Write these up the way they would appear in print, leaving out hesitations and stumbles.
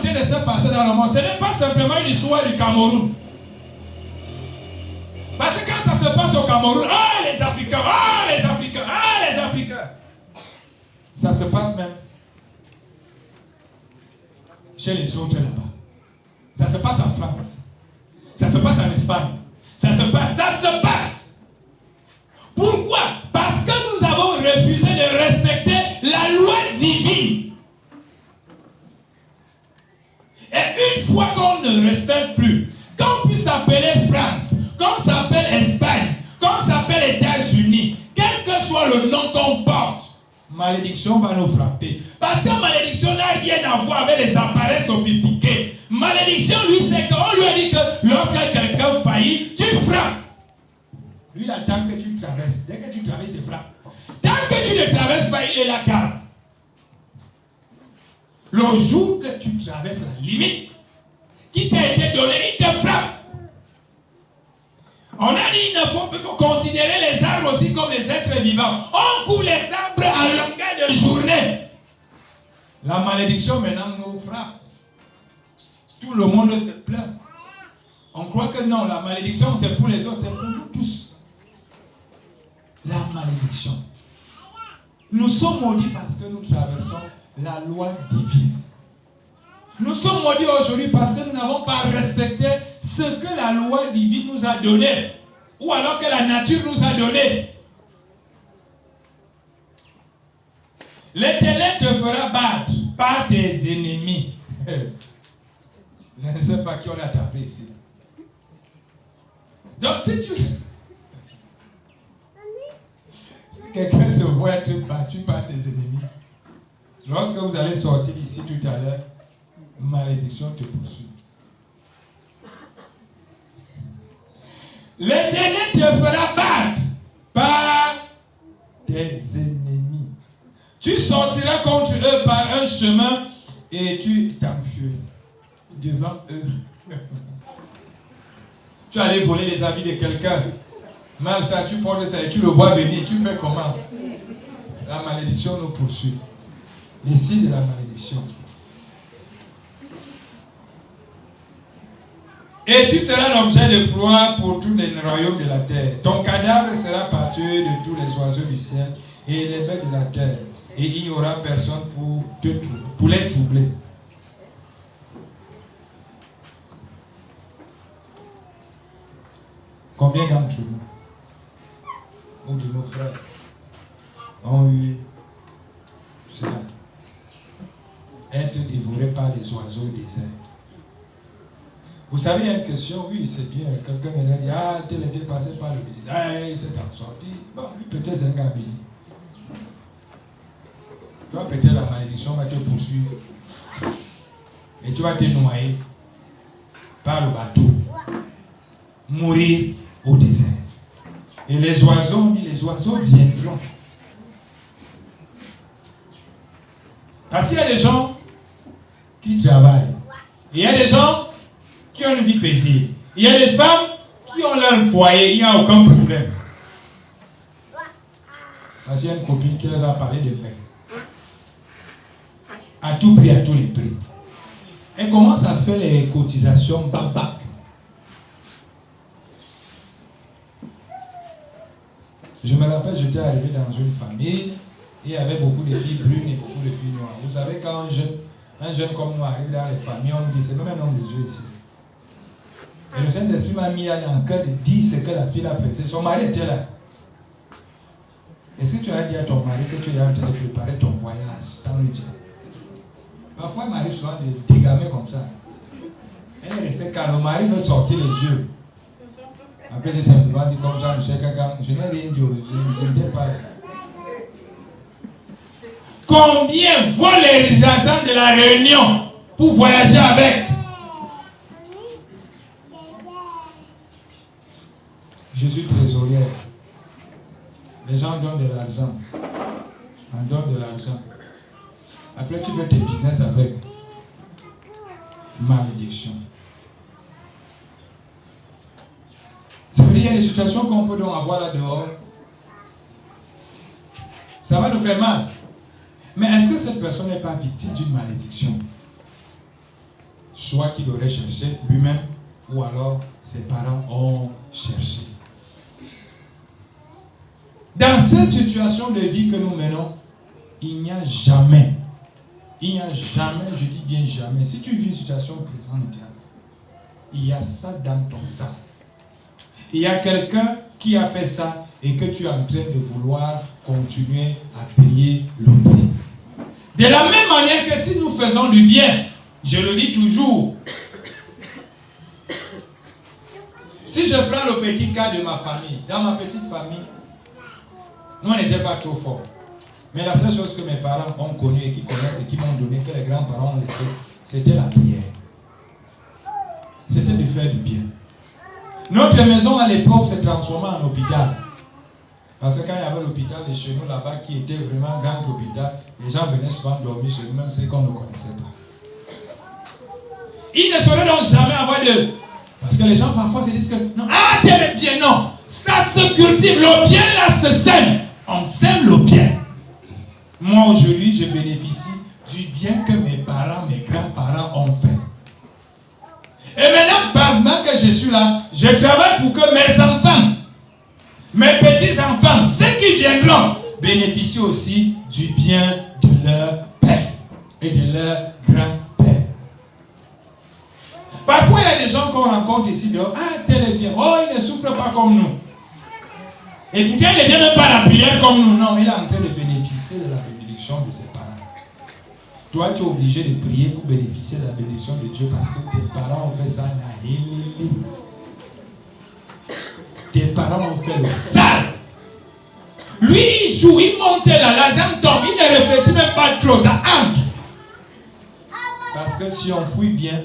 train de se passer dans le monde, ce n'est pas simplement une histoire du Cameroun. Parce que quand ça se passe au Cameroun, ah les Africains, ah les Africains, ah les Africains. Ça se passe même chez les autres là-bas. Ça se passe en France. Ça se passe en Espagne. Ça se passe. Pourquoi? Parce que nous avons refusé de respecter la loi divine. Et une fois qu'on ne respecte plus, qu'on puisse s'appeler France, qu'on s'appelle Espagne, qu'on s'appelle États-Unis, quel que soit le nom qu'on porte, malédiction va nous frapper. Parce que malédiction n'a rien à voir avec les appareils sophistiqués. Malédiction, lui, c'est qu'on lui a dit que lorsque quelqu'un faillit, tu frappes. Lui, il attend que tu traverses. Dès que tu traverses, il te frappe. Tant que tu ne traverses pas, il est là calme. Le jour que tu traverses la limite qui t'a été donnée, il te frappe. On a dit qu'il faut considérer les arbres aussi comme des êtres vivants. On coupe les arbres à longueur de journée. La malédiction maintenant nous frappe. Tout le monde se plaint. On croit que non, la malédiction c'est pour les autres, c'est pour nous tous. La malédiction. Nous sommes maudits parce que nous traversons la loi divine. Nous sommes maudits aujourd'hui parce que nous n'avons pas respecté ce que la loi divine nous a donné. Ou alors que la nature nous a donné. L'Éternel te fera battre par tes ennemis. Je ne sais pas qui on a tapé ici. Donc si quelqu'un se voit être battu par ses ennemis, lorsque vous allez sortir d'ici tout à l'heure, malédiction te poursuit. L'Éternel te fera battre par tes ennemis. Tu sortiras contre eux par un chemin et tu t'enfuiras devant eux. Tu allais voler les habits de quelqu'un. Mal ça, tu portes ça et tu le vois venir. Tu fais comment? La malédiction nous poursuit. Les signes de la malédiction. Et tu seras l'objet de froid pour tous les royaumes de la terre. Ton cadavre sera pâturé de tous les oiseaux du ciel et les bêtes de la terre. Et il n'y aura personne pour les troubler. Combien d'entre nous, ou de nos frères, ont eu cela? Être dévorés par les oiseaux du désert. Vous savez, il y a une question, oui, c'est bien. Quelqu'un me dit, ah, tel était passé par le désert, il s'est en sorti. Bon, lui, peut-être c'est un gars béni. Toi, peut-être la malédiction va te poursuivre. Et tu vas te noyer par le bateau. Mourir au désert. Et les oiseaux, on dit, les oiseaux viendront. Parce qu'il y a des gens qui travaillent. Et il y a des gens qui ont une vie paisible. Il y a des femmes qui ont leur foyer, il n'y a aucun problème. Parce qu'il y a une copine qui les a parlé de paix. À tout prix, à tous les prix. Elle commence à faire les cotisations babac. Je me rappelle, j'étais arrivé dans une famille et il y avait beaucoup de filles brunes et beaucoup de filles noires. Vous savez, quand un jeune comme nous arrive dans les familles, on nous dit, c'est même un homme de Dieu ici. Et le Saint-Esprit m'a mis à l'enquête cœur de dire ce que la fille a fait. Son mari était là. Est-ce que tu as dit à ton mari que tu es en train de préparer ton voyage sans lui dire? Parfois, il m'arrive souvent de dégamer comme ça. Elle est restée calme. Le mari veut sortir les yeux. Après, j'ai simplement dit comme ça, monsieur Kagam, je n'ai rien dit, je n'étais pas là. Combien volent les agents de la Réunion pour voyager avec? Je suis trésorière. Les gens donnent de l'argent. On donne de l'argent. Après, tu fais tes business avec. Malédiction. Ça veut dire qu'il y a des situations qu'on peut donc avoir là dehors. Ça va nous faire mal. Mais est-ce que cette personne n'est pas victime d'une malédiction? soit qu'il aurait cherché lui-même, ou alors ses parents ont cherché. Dans cette situation de vie que nous menons, il n'y a jamais, je dis bien jamais, si tu vis une situation présente, il y a ça dans ton sang. Il y a quelqu'un qui a fait ça et que tu es en train de vouloir continuer à payer le prix. De la même manière que si nous faisons du bien, je le dis toujours, si je prends le petit cas de ma famille, dans ma petite famille, nous on n'était pas trop forts. Mais la seule chose que mes parents ont connue et qui connaissent et qui m'ont donné, que les grands-parents ont laissé, c'était la prière. C'était de faire du bien. Notre maison à l'époque s'est transformée en hôpital. Parce que quand il y avait l'hôpital de chez nous là-bas qui était vraiment un grand hôpital, les gens venaient souvent dormir chez nous, même ceux qu'on ne connaissait pas. Il ne saurait donc jamais avoir de... Parce que les gens parfois se disent que non, ah, t'es bien, non. Ça se cultive, le bien là se sème. On sème le bien. Moi aujourd'hui, je bénéficie du bien que mes parents, mes grands-parents ont fait. Et maintenant, pendant que je suis là, je travaille pour que mes enfants, mes petits-enfants, ceux qui viendront, bénéficient aussi du bien de leur père et de leur grand-père. Parfois, il y a des gens qu'on rencontre ici dehors, ah, tel est bien, oh, il ne souffre pas comme nous. Et pourtant, il ne vient même pas à la prière comme nous. Non, il est en train de bénéficier de la bénédiction de ses parents. Toi, tu es obligé de prier pour bénéficier de la bénédiction de Dieu parce que tes parents ont fait ça. Tes parents ont fait le sale. Lui, il joue, il monte là, la jambe tombe, il ne réfléchit même pas trop, ça entre. Parce que si on fouille bien,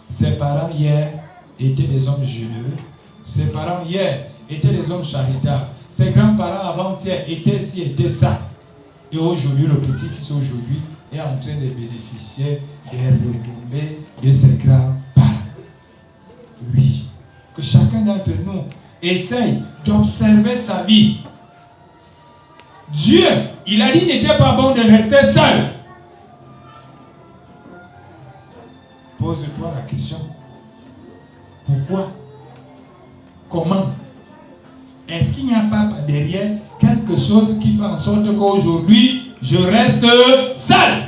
ses parents hier étaient des hommes généreux. Ses parents hier étaient des hommes charitables. Ses grands-parents avant-hier étaient ci, étaient ça. Et aujourd'hui, le petit-fils aujourd'hui est en train de bénéficier des retombées de ses grands-parents. Oui, que chacun d'entre nous essaye d'observer sa vie. Dieu, il a dit qu'il n'était pas bon de rester seul. Pose-toi la question. Pourquoi? Comment? Est-ce qu'il n'y a pas derrière quelque chose qui fait en sorte qu'aujourd'hui, je reste seul?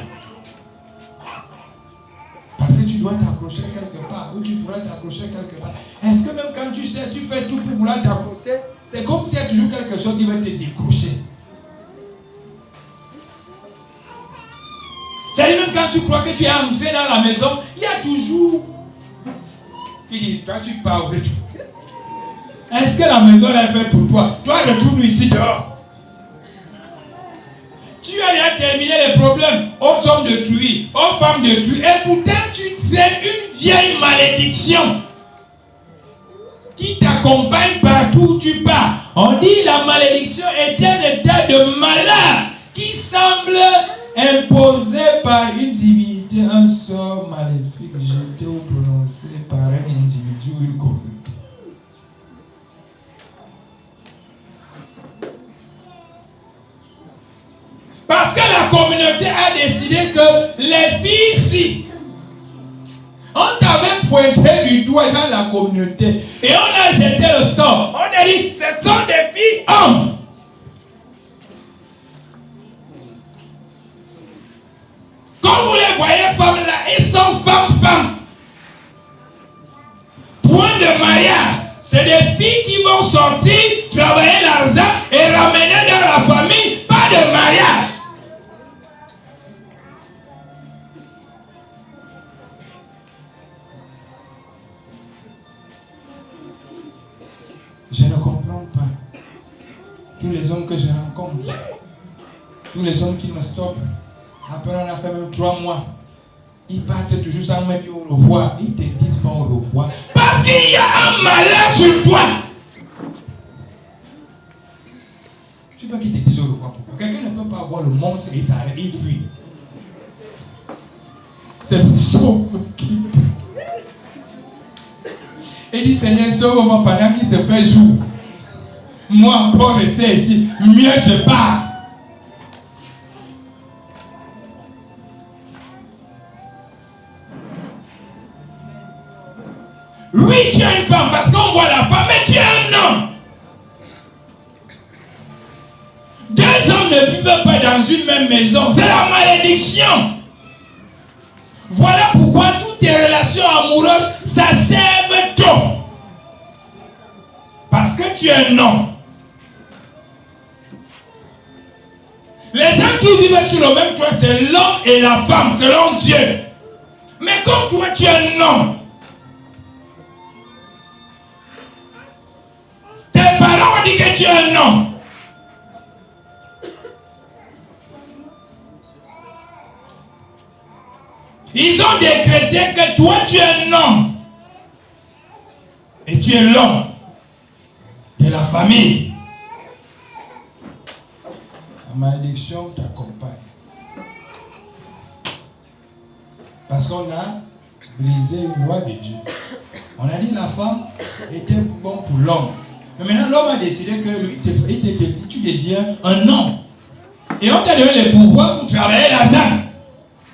Parce que tu dois t'accrocher quelque part, ou tu pourrais t'accrocher quelque part. Est-ce que même quand tu sais, tu fais tout pour vouloir t'accrocher, c'est comme s'il y a toujours quelque chose qui va te décrocher. C'est-à-dire même quand tu crois que tu es entré dans la maison, il y a toujours... Il dit, toi tu parles de tout. Est-ce que la maison est faite pour toi? Toi, retourne ici dehors. Tu as déjà terminé les problèmes aux hommes de truie, aux femmes de truie, et pourtant tu traînes une vieille malédiction qui t'accompagne partout où tu pars. On dit la malédiction est un état de malheur qui semble imposé par une divinité, un sort maléfique jeté ou prononcé par un individu ou une communauté. Parce que la communauté a décidé que les filles ici, on t'avait pointé du doigt dans la communauté et on a jeté le sort. On a dit, ce sont des filles hommes. Comme vous les voyez, femmes là, ils sont femmes. Point de mariage. C'est des filles qui vont sortir, travailler l'argent et ramener dans la famille. Pas de mariage. Je ne comprends pas. Tous les hommes que je rencontre, tous les hommes qui me stoppent, après on a fait même 3 mois, ils partent toujours sans me dire au revoir. Ils ne te disent pas au revoir. Parce qu'il y a un malheur sur toi. Tu veux qu'ils te disent au revoir pourquoi? Quelqu'un ne peut pas voir le monstre et il s'arrête, il fuit. C'est le sauve qui peut. Il dit, Seigneur, sauve-moi pendant qu'il se fait jour. Moi encore rester ici, mieux je pars. Oui, tu es une femme parce qu'on voit la femme, mais tu es un homme. Deux hommes ne vivent pas dans une même maison. C'est la malédiction. Voilà pourquoi toutes tes relations amoureuses s'achèvent tôt. Parce que tu es un homme. Les gens qui vivent sur le même toit, c'est l'homme et la femme, selon Dieu. Mais comme toi, tu es un homme. Tes parents ont dit que tu es un homme. Ils ont décrété que toi, tu es un homme. Et tu es l'homme de la famille. La malédiction t'accompagne. Parce qu'on a brisé une loi de Dieu. On a dit la femme était bon pour l'homme. Mais maintenant, l'homme a décidé que lui, tu deviens un homme. Et on t'a donné le pouvoir pour travailler l'argent.